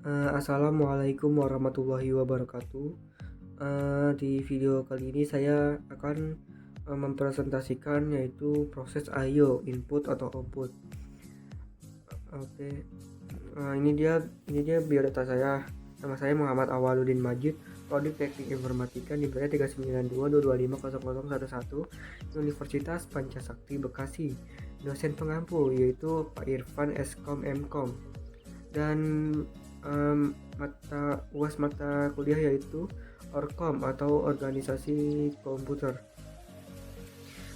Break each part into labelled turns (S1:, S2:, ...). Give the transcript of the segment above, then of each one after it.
S1: Assalamualaikum warahmatullahi wabarakatuh. Di video kali ini saya akan mempresentasikan yaitu proses I/O input atau output. Oke, ini dia biodata saya. Nama saya Muhammad Awaludin Majid, Prodi Teknik Informatika NIM 39222500011 Universitas Pancasakti Bekasi. Dosen pengampu yaitu Pak Irfan Eskom Mkom. Dan mata kuliah yaitu Orkom atau organisasi komputer.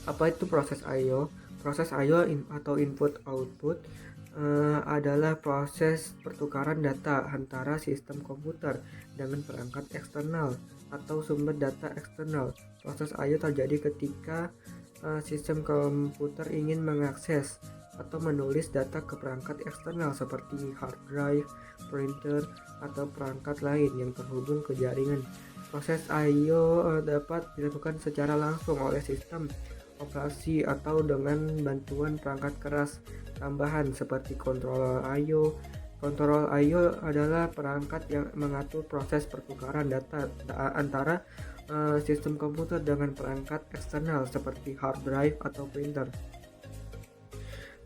S1: Apa itu proses I/O? Proses I/O atau input output adalah proses pertukaran data antara sistem komputer dengan perangkat eksternal atau sumber data eksternal. Proses I/O terjadi ketika sistem komputer ingin mengakses atau menulis data ke perangkat eksternal seperti hard drive, printer, atau perangkat lain yang terhubung ke jaringan. Proses I/O dapat dilakukan secara langsung oleh sistem operasi atau dengan bantuan perangkat keras tambahan seperti kontroler I/O. Kontrol I/O adalah perangkat yang mengatur proses pertukaran data antara sistem komputer dengan perangkat eksternal seperti hard drive atau printer.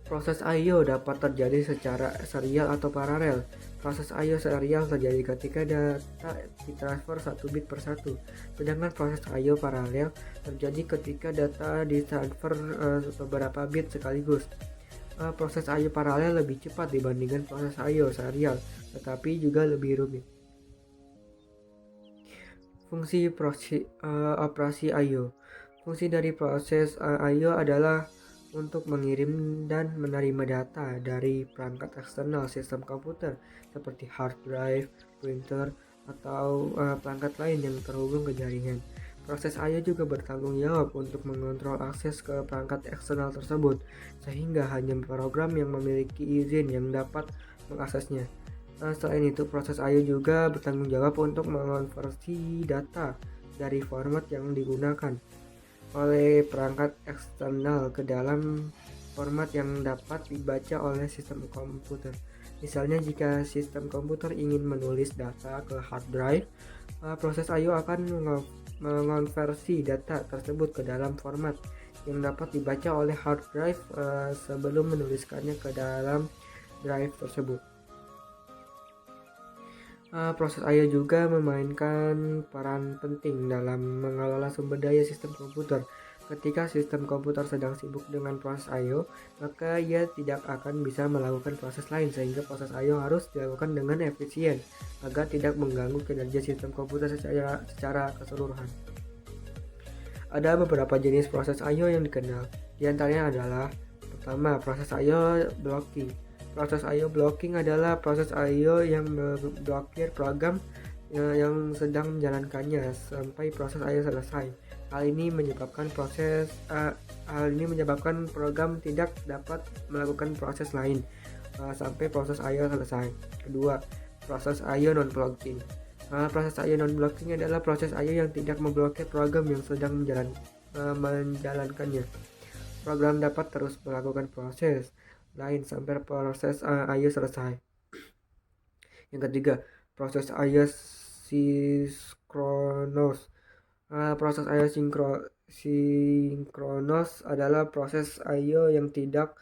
S1: Proses I/O dapat terjadi secara serial atau paralel. Proses I/O serial terjadi ketika data ditransfer satu bit per satu, sedangkan proses I/O paralel terjadi ketika data ditransfer beberapa bit sekaligus. Proses I/O paralel lebih cepat dibandingkan proses I/O serial, tetapi juga lebih rumit. Fungsi operasi I/O. Fungsi dari proses I/O adalah untuk mengirim dan menerima data dari perangkat eksternal sistem komputer seperti hard drive, printer, atau perangkat lain yang terhubung ke jaringan. Proses I/O juga bertanggung jawab untuk mengontrol akses ke perangkat eksternal tersebut, sehingga hanya program yang memiliki izin yang dapat mengaksesnya. Selain itu, proses I/O juga bertanggung jawab untuk mengonversi data dari format yang digunakan oleh perangkat eksternal ke dalam format yang dapat dibaca oleh sistem komputer. Misalnya, jika sistem komputer ingin menulis data ke hard drive, proses I/O akan mengonversi data tersebut ke dalam format yang dapat dibaca oleh hard drive sebelum menuliskannya ke dalam drive tersebut. Proses I/O juga memainkan peran penting dalam mengelola sumber daya sistem komputer. Ketika sistem komputer sedang sibuk dengan proses I/O, maka ia tidak akan bisa melakukan proses lain, sehingga proses I/O harus dilakukan dengan efisien agar tidak mengganggu kinerja sistem komputer secara keseluruhan. Ada beberapa jenis proses I/O yang dikenal. Di antaranya adalah: pertama, proses I/O blocking. Proses I/O blocking adalah proses I/O yang memblokir program yang sedang menjalankannya sampai proses I/O selesai. Hal ini menyebabkan program tidak dapat melakukan proses lain sampai proses I/O selesai. Kedua, proses I/O non-blocking. Proses I/O non-blocking adalah proses I/O yang tidak memblokir program yang sedang menjalankannya. Program dapat terus melakukan proses lain sampai proses I/O selesai. Yang ketiga, proses I/O sinkronos. Proses I/O sinkronos adalah proses I/O yang tidak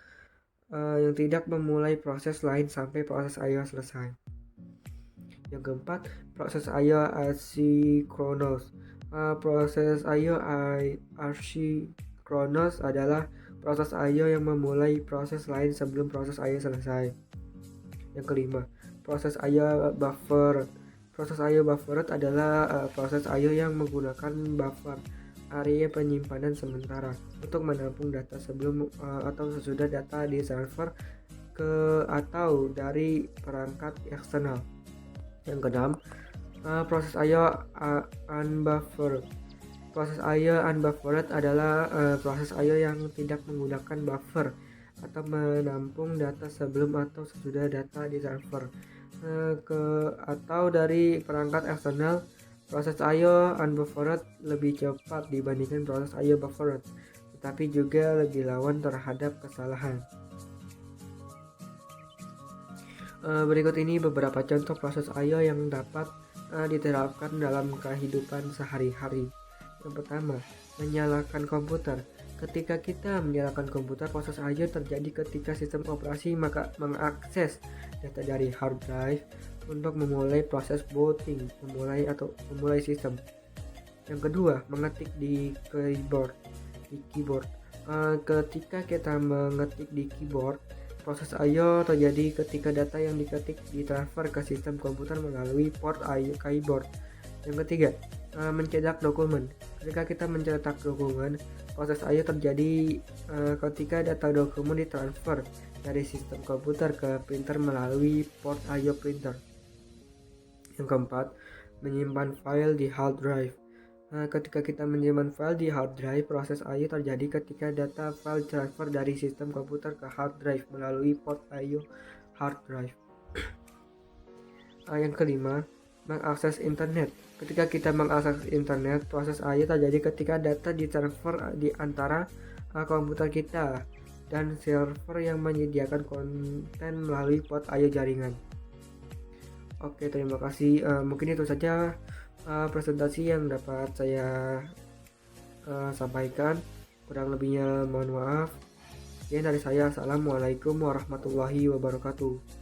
S1: memulai proses lain sampai proses I/O selesai. Yang keempat, proses I/O asinkronos. Proses I/O asinkronos adalah proses I/O yang memulai proses lain sebelum proses I/O selesai. Yang kelima, proses I/O buffer. Proses I/O buffer adalah proses I/O yang menggunakan buffer, area penyimpanan sementara, untuk menampung data sebelum atau sesudah data ditransfer ke atau dari perangkat eksternal. Yang keenam, proses I/O unbuffered. Proses I/O unbuffered adalah proses I/O yang tidak menggunakan buffer atau menampung data sebelum atau sesudah data ditransfer ke atau dari perangkat eksternal. Proses I/O unbuffered lebih cepat dibandingkan proses I/O buffered, tetapi juga lebih rawan terhadap kesalahan. Berikut ini beberapa contoh proses I/O yang dapat diterapkan dalam kehidupan sehari-hari. Yang pertama, menyalakan komputer. Ketika kita menyalakan komputer, proses I/O terjadi ketika sistem operasi mengakses data dari hard drive untuk memulai proses booting, memulai sistem. Yang kedua, mengetik di keyboard. Ketika kita mengetik di keyboard, proses I/O terjadi ketika data yang diketik ditransfer ke sistem komputer melalui port I/O keyboard. Yang ketiga, mencetak dokumen. Ketika kita mencetak dokumen, proses I/O terjadi ketika data dokumen ditransfer dari sistem komputer ke printer melalui port I/O printer. Yang keempat, menyimpan file di hard drive. Ketika kita menyimpan file di hard drive, proses I/O terjadi ketika data file transfer dari sistem komputer ke hard drive melalui port I/O hard drive. Yang kelima, mengakses internet. Ketika kita mengakses internet, proses I/O terjadi ketika data ditransfer di antara komputer kita dan server yang menyediakan konten melalui port I/O jaringan. Oke, terima kasih. Mungkin itu saja presentasi yang dapat saya sampaikan. Kurang lebihnya mohon maaf. Sekian dari saya. Assalamualaikum warahmatullahi wabarakatuh.